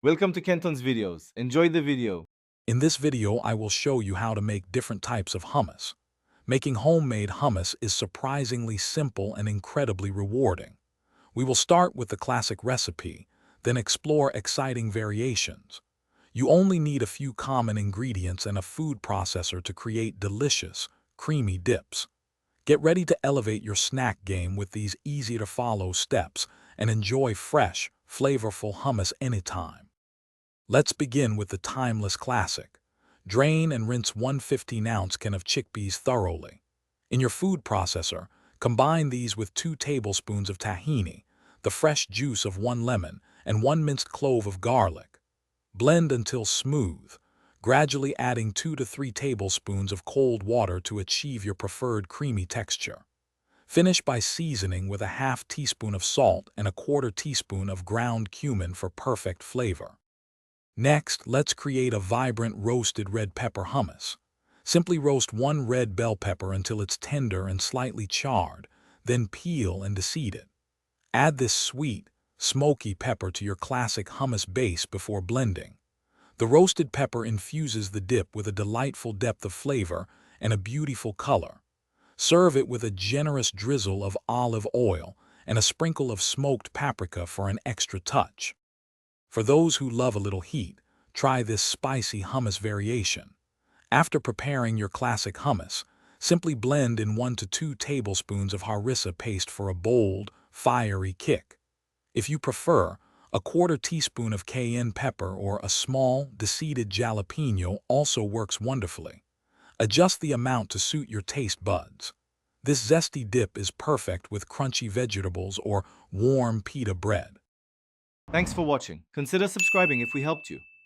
Welcome to Kenton's videos. Enjoy the video. In this video, I will show you how to make different types of hummus. Making homemade hummus is surprisingly simple and incredibly rewarding. We will start with the classic recipe, then explore exciting variations. You only need a few common ingredients and a food processor to create delicious, creamy dips. Get ready to elevate your snack game with these easy-to-follow steps and enjoy fresh, flavorful hummus anytime. Let's begin with the timeless classic. Drain and rinse 1 15-ounce can of chickpeas thoroughly. In your food processor, combine these with 2 tablespoons of tahini, the fresh juice of 1 lemon, and 1 minced clove of garlic. Blend until smooth, gradually adding 2 to 3 tablespoons of cold water to achieve your preferred creamy texture. Finish by seasoning with a half teaspoon of salt and a 1/4 teaspoon of ground cumin for perfect flavor. Next, let's create a vibrant roasted red pepper hummus. Simply roast 1 red bell pepper until it's tender and slightly charred, then peel and deseed it. Add this sweet, smoky pepper to your classic hummus base before blending. The roasted pepper infuses the dip with a delightful depth of flavor and a beautiful color. Serve it with a generous drizzle of olive oil and a sprinkle of smoked paprika for an extra touch. For those who love a little heat, try this spicy hummus variation. After preparing your classic hummus, simply blend in 1 to 2 tablespoons of harissa paste for a bold, fiery kick. If you prefer, a 1/4 teaspoon of cayenne pepper or a small, deseeded jalapeno also works wonderfully. Adjust the amount to suit your taste buds. This zesty dip is perfect with crunchy vegetables or warm pita bread. Thanks for watching. Consider subscribing if we helped you.